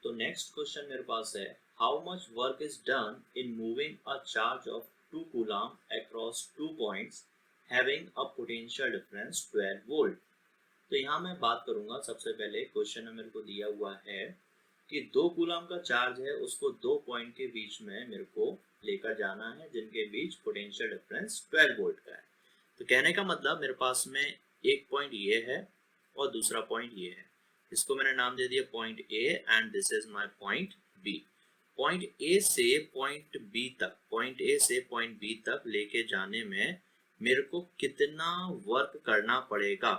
तो next question मेरे पास है, how much work is done in moving a charge of 2 coulomb across 2 points having a potential difference 12 volt. तो यहाँ मैं बात करूंगा, सबसे पहले क्वेश्चन में मेरे को दिया हुआ है कि 2 कूलम का चार्ज है, उसको 2 पॉइंट के बीच में मेरे को लेकर जाना है जिनके बीच पोटेंशियल डिफरेंस 12 वोल्ट का है। तो कहने का मतलब मेरे पास में एक पॉइंट ये है और दूसरा पॉइंट ये है। इसको मैंने नाम दे दिया point A and this is my point B. Point A से पॉइंट बी तक, पॉइंट ए से पॉइंट बी तक लेके जाने में मेरे को कितना वर्क करना पड़ेगा।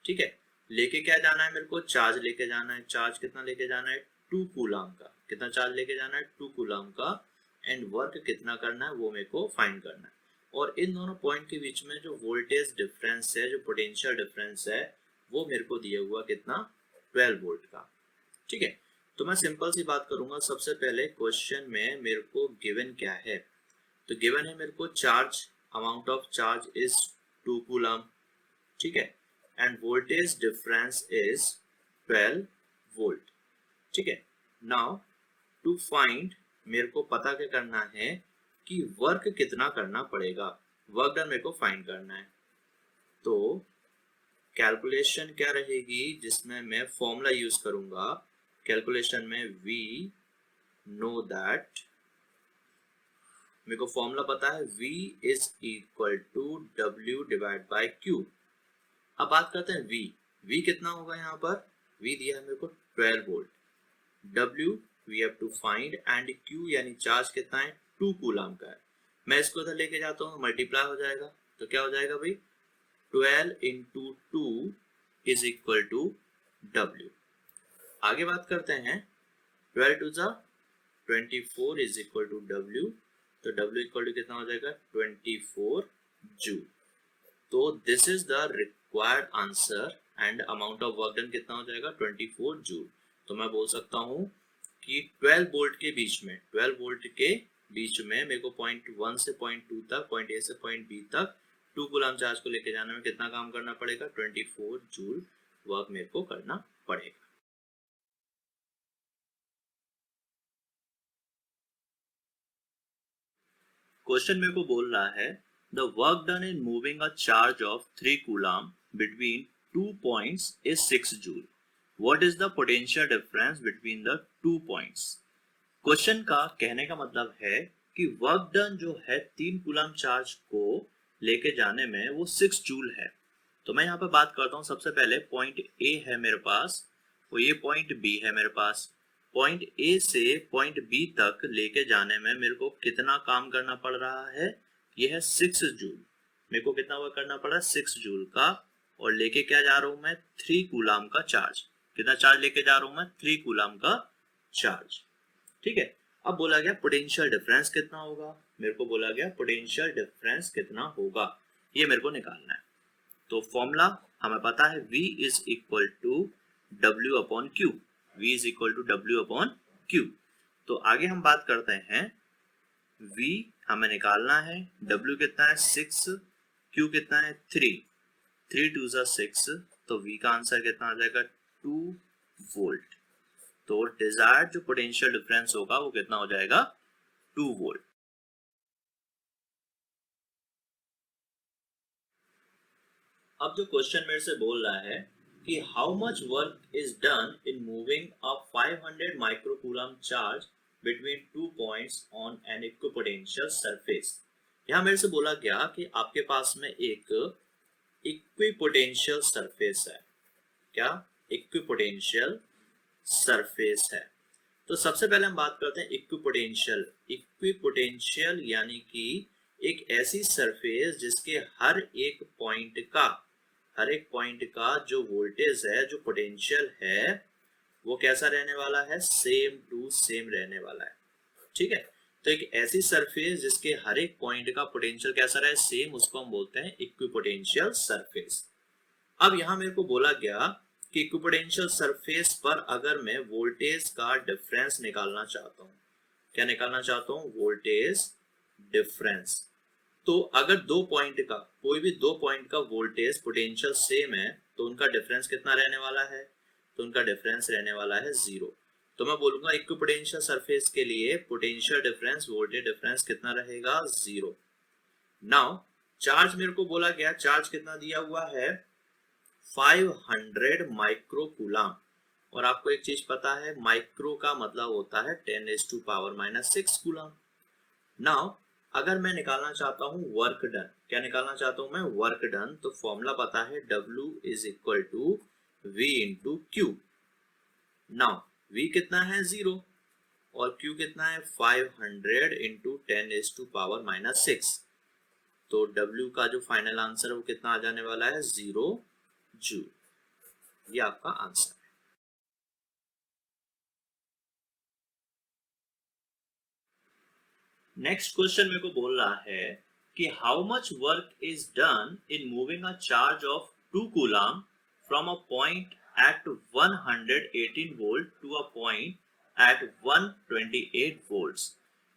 ठीक है, लेके क्या जाना है, मेरे को चार्ज लेके जाना है। चार्ज कितना लेके जाना है, 2 कूलम का। कितना चार्ज लेके जाना है, 2 कूलम का। एंड वर्क कितना करना है वो मेरे को फाइंड करना है। और इन दोनों पॉइंट के बीच में जो वोल्टेज डिफरेंस है, जो पोटेंशियल डिफरेंस है, वो मेरे को दिया हुआ कितना, 12 वोल्ट का। ठीक है, तो मैं सिंपल सी बात करूंगा। सबसे पहले क्वेश्चन में मेरे को गिवन क्या है, तो गिवन है मेरे को charge, amount of charge is 2 coulomb. ठीक है, end voltage difference is 12 volt. ठीक है, नाउ टू फाइंड, मेरे को पता क्या करना है कि वर्क कितना करना पड़ेगा। वर्क डन मेरे को फाइंड करना है। तो कैलकुलेशन क्या रहेगी, जिसमें मैं फॉर्मूला यूज करूंगा। कैलकुलेशन में वी नो दैट, मेरे को फॉर्मूला पता है, V is equal to W divide by Q। अब बात करते हैं V कितना होगा। यहाँ पर V दिया है मेरे को 12 volt. W we have to find and Q यानी चार्ज कितना है, 2 कूलम का है। मैं इसको इधर लेके जाता हूँ, मल्टीप्लाई हो जाएगा। तो क्या हो जाएगा भाई, 12 into 2 is equal to W। आगे बात करते हैं, 12 टू जा 24 इज इक्वल टू W। तो W इक्वल टू कितना हो जाएगा, 24 जूल। तो this is the required answer and amount of work done कितना हो जाएगा, 24 जूल। तो मैं बोल सकता हूँ कि 12 वोल्ट के बीच में, 12 वोल्ट के बीच में मेरे को पॉइंट 1 से पॉइंट 2 तक, पॉइंट ए से पॉइंट बी तक 2 कूलम चार्ज को लेके जाने में कितना काम करना पड़ेगा, 24 जूल वर्क मेरे को करना पड़ेगा। क्वेश्चन मेरे को बोल रहा है, the work done in moving a charge of 3 coulomb between 2 points is 6 joule. What is the potential difference between the 2 points. Question का कहने का मतलब है कि वर्क डन जो है 3 कूलम चार्ज को लेके जाने में वो 6 जूल है। तो मैं यहाँ पे बात करता हूँ, सबसे पहले पॉइंट ए है मेरे पास, वो ये पॉइंट बी है मेरे पास। पॉइंट ए से पॉइंट बी तक लेके जाने में मेरे को कितना काम करना पड़ रहा है, ये है 6 जूल। मेरे को कितना वर्क करना पड़ा, 6 जूल का। और लेके क्या जा रहा हूँ मैं, 3 कूलम का चार्ज। कितना चार्ज लेके जा रहा हूँ मैं, 3 कूलम का चार्ज। ठीक है, अब बोला गया पोटेंशियल डिफरेंस कितना होगा। मेरे को बोला गया पोटेंशियल डिफरेंस कितना होगा, ये मेरे को निकालना है। तो फॉर्मूला हमें पता है, V is equal to W upon Q। V is equal to W upon Q। तो आगे हम बात करते हैं, V हमें निकालना है, W कितना है 6, Q कितना है 3, 3 टू 6, तो V का आंसर कितना आ जाएगा 2 वोल्ट। तो डिजायर्ड जो पोटेंशियल डिफरेंस होगा वो कितना हो जाएगा, 2 वोल्ट। अब जो क्वेश्चन मेरे से बोल रहा है कि how much work is done in moving a 500 microcoulomb charge between 2 points on an equipotential surface. यहाँ मेरे से बोला गया कि आपके पास में एक इक्विपोटेंशियल सरफेस है। क्या, इक्विपोटेंशियल सरफेस है। तो सबसे पहले हम बात करते हैं इक्विपोटेंशियल। इक्विपोटेंशियल यानी कि एक ऐसी सरफेस जिसके हर एक पॉइंट का जो वोल्टेज है, जो पोटेंशियल है, वो कैसा रहने वाला है, सेम टू सेम रहने वाला है। ठीक है, तो एक ऐसी सरफेस जिसके हर एक पॉइंट का पोटेंशियल कैसा रहे, सेम, उसको हम बोलते हैं इक्विपोटेंशियल सरफेस। अब यहाँ मेरे को बोला गया कि इक्विपोटेंशियल सरफेस पर अगर मैं वोल्टेज का डिफरेंस निकालना चाहता हूँ, क्या निकालना चाहता हूँ, वोल्टेज डिफरेंस। तो अगर दो पॉइंट का, कोई भी 2 पॉइंट का वोल्टेज पोटेंशियल सेम है, तो उनका डिफरेंस कितना रहने वाला है, तो उनका डिफरेंस रहने वाला है 0। तो मैं बोलूंगा इक्विपोटेंशियल सरफेस के लिए पोटेंशियल डिफरेंस वोल्टेज डिफरेंस कितना रहेगा, 0। नाउ चार्ज मेरे को बोला गया, चार्ज कितना दिया हुआ है, 500 माइक्रो कूलम। और आपको एक चीज पता है, माइक्रो का मतलब होता है 10⁻⁻6 कूलम। नाउ अगर मैं निकालना चाहता हूं वर्क डन, क्या निकालना चाहता हूं मैं, वर्क डन, तो फॉर्मूला पता है W is equal to V into Q. Now V कितना है, 0, और Q कितना है, 500 इंटू 10⁻⁻6। तो W का जो फाइनल आंसर है वो कितना आ जाने वाला है, 0 जूल। ये आपका आंसर है। नेक्स्ट क्वेश्चन मेरे को बोल रहा है कि how much work is done in moving a charge of 2 coulomb from a point at 118 volt to a point at 128 volts.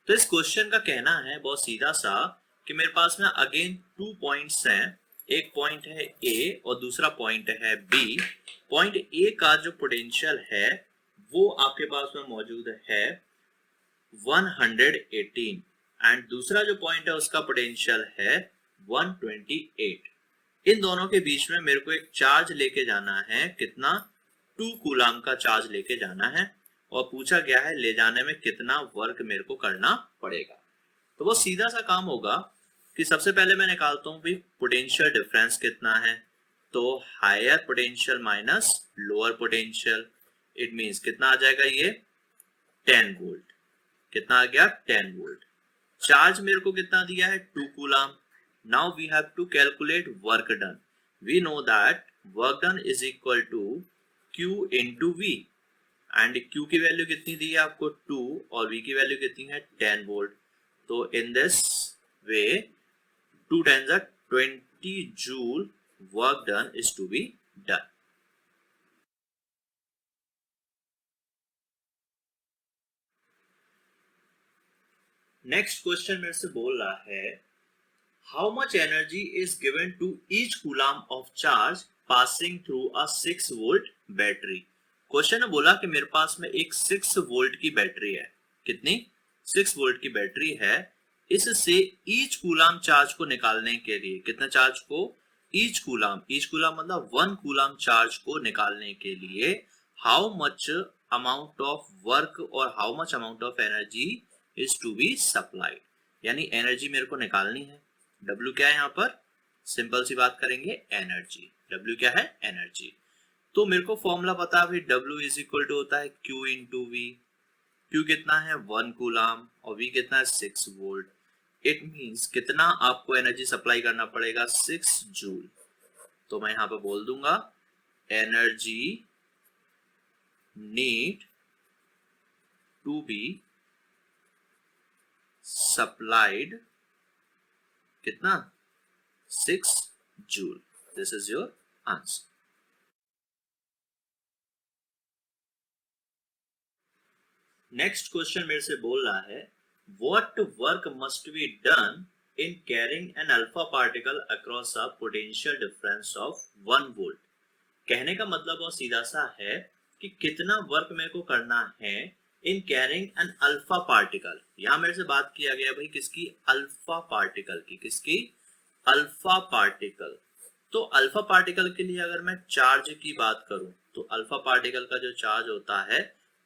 तो इस क्वेश्चन का कहना है बहुत सीधा सा कि मेरे पास में अगेन 2 पॉइंट्स हैं, एक पॉइंट है A और दूसरा पॉइंट है B। पॉइंट A का जो पोटेंशियल है वो आपके पास में मौजूद है 118 एंड दूसरा जो पॉइंट है उसका पोटेंशियल है 128। इन दोनों के बीच में मेरे को एक चार्ज लेके जाना है, कितना, 2 कूलम का चार्ज लेके जाना है, और पूछा गया है ले जाने में कितना वर्क मेरे को करना पड़ेगा। तो वो सीधा सा काम होगा कि सबसे पहले मैं निकालता हूं भाई पोटेंशियल डिफरेंस कितना है, तो higher potential minus lower potential, it means कितना आ जाएगा, ये 10 वोल्ट। कितना आ गया, 10 वोल्ट। चार्ज मेरे को कितना दिया है, 2 coulomb. Now we have to calculate work done. We know that work done is equal to Q into V, and Q की वैल्यू कितनी दी है आपको, 2, और V की वैल्यू कितनी है, 10 वोल्ट। तो in this way 2 10s are 20 joule work done is to be done. Next question मेरे से बोल रहा है how much energy is given to each coulomb of charge passing through a 6 volt battery. Question ने बोला कि मेरे पास में एक 6 वोल्ट की बैटरी है, कितनी, 6 वोल्ट की बैटरी है। इससे ईच कूलम चार्ज को निकालने के लिए, कितना चार्ज को, ईच कूलम मतलब 1 कूलम चार्ज को निकालने के लिए how much amount of work और how much amount of energy is to be supplied, यानी एनर्जी मेरे को निकालनी है। W क्या है यहाँ पर, सिंपल सी बात करेंगे, एनर्जी। W क्या है, एनर्जी। तो मेरे को फॉर्मूला पता है, W इज इक्वल टू होता है Q इंटू V। Q कितना है, 1 कूलम, और V कितना है, 6 वोल्ट। इट मींस कितना आपको एनर्जी सप्लाई करना पड़ेगा, 6 जूल। तो मैं यहाँ पे बोल दूंगा energy need to be supplied, कितना, 6 joule. This is your answer. Next question मेरे से बोल रहा है what work must be done in carrying an alpha particle across a potential difference of 1 volt. कहने का मतलब बहुत सीधा सा है कि कितना वर्क मेरे को करना है in carrying an alpha particle. यहां मेरे से बात किया गया भाई किसकी, अल्फा पार्टिकल की, किसकी, अल्फा पार्टिकल। तो अल्फा पार्टिकल के लिए अगर मैं चार्ज की बात करूं तो अल्फा पार्टिकल का जो चार्ज होता है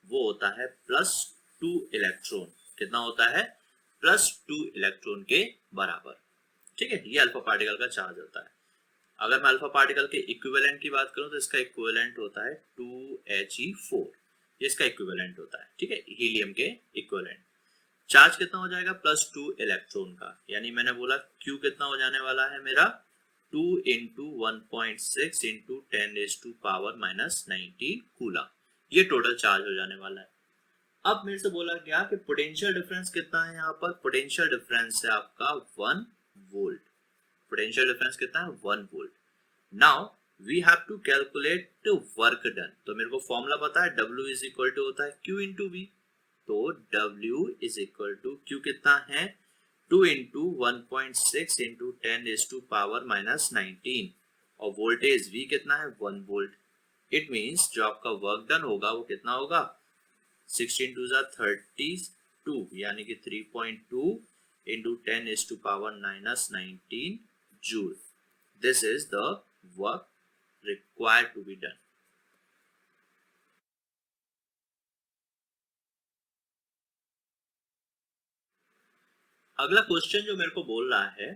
वो होता है +2 इलेक्ट्रॉन। कितना होता है, +2 इलेक्ट्रॉन के बराबर। ठीक है, ये अल्फा पार्टिकल का चार्ज होता है। अगर मैं अल्फा पार्टिकल के इक्विवेलेंट की बात करूं तो इसका इक्विवेलेंट होता है 2He4, ये इसका इक्विवेलेंट होता है। ठीक है, हीलियम के इक्विवेलेंट। चार्ज कितना हो जाएगा, +2 इलेक्ट्रॉन का, यानी मैंने बोला Q कितना हो जाने वाला है मेरा, 2 इंटू 1.6 इंटू 10⁻⁻19 कूलम। ये टोटल चार्ज हो जाने वाला है। अब मेरे से बोला गया कि पोटेंशियल डिफरेंस कितना है, यहाँ पर पोटेंशियल डिफरेंस है आपका 1 वोल्ट। पोटेंशियल डिफरेंस कितना है, 1 volt. Now we have to calculate work done. तो मेरे को फॉर्मूला पता है, W इज इक्वल टू होता है Q इंटू V। तो W is equal to Q कितना है, 2 इंटू 1.6 इंटू 10⁻⁻19, और वोल्टेज V कितना है, 1 वोल्ट। इट मींस जो आपका वर्क डन होगा वो कितना होगा, 16 टू 32 यानी कि 3.2 into 10 is to power minus 19 joule. This is the work required to be done. अगला क्वेश्चन जो मेरे को बोल रहा है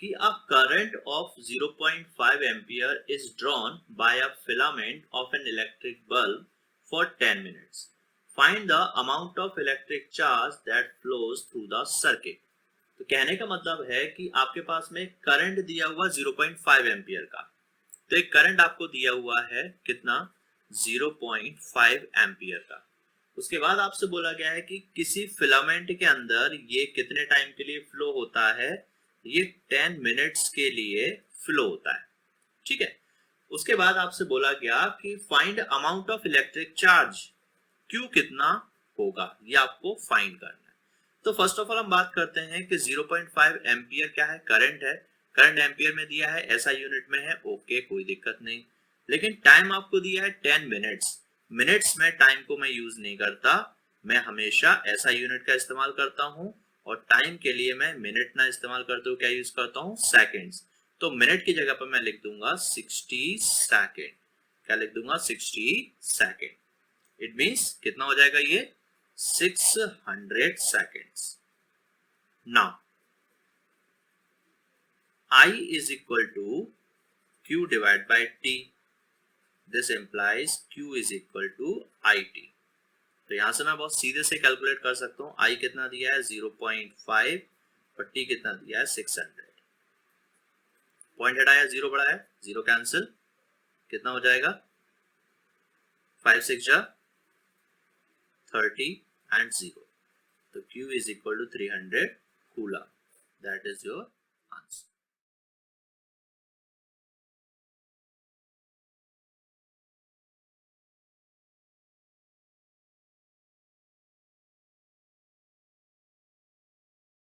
कि a current of 0.5 ampere is drawn by a filament of an electric bulb for 10 minutes. Find the amount of electric charge that flows through the circuit. तो कहने का मतलब है कि आपके पास में करंट दिया हुआ 0.5 एम्पियर का, तो एक करंट आपको दिया हुआ है कितना 0.5 एम्पियर का। उसके बाद आपसे बोला गया है कि किसी फिलामेंट के अंदर ये कितने टाइम के लिए फ्लो होता है, ये 10 मिनट्स के लिए फ्लो होता है, ठीक है। उसके बाद आपसे बोला गया कि find amount of electric charge, Q कितना होगा ये आपको फाइंड करना है। तो फर्स्ट ऑफ ऑल हम बात करते हैं कि 0.5 एम्पियर क्या है, करंट है, करंट एम्पियर में दिया है, ऐसा यूनिट में है, ओके कोई दिक्कत नहीं। लेकिन टाइम आपको दिया है 10 मिनट्स, मिनट्स में टाइम को मैं यूज नहीं करता, मैं हमेशा ऐसा यूनिट का इस्तेमाल करता हूं, और टाइम के लिए मैं मिनट ना इस्तेमाल करते हुए क्या यूज करता हूं, सेकंड्स। तो मिनट की जगह पर मैं लिख दूंगा 60 सेकेंड, क्या लिख दूंगा 60 सेकेंड। इट मींस कितना हो जाएगा ये 600 seconds. Now I is equal to Q divided by T. This implies Q is equal to IT. तो यहां से मैं बहुत सीधे से कैलकुलेट कर सकता हूं, I कितना दिया है 0.5 और T कितना दिया है 600। पॉइंट हटाया, 0 बढ़ाया, 0 कैंसिल, कितना हो जाएगा 5 6 जा 30 and 0. So Q is equal to 300 coulomb. That is your answer.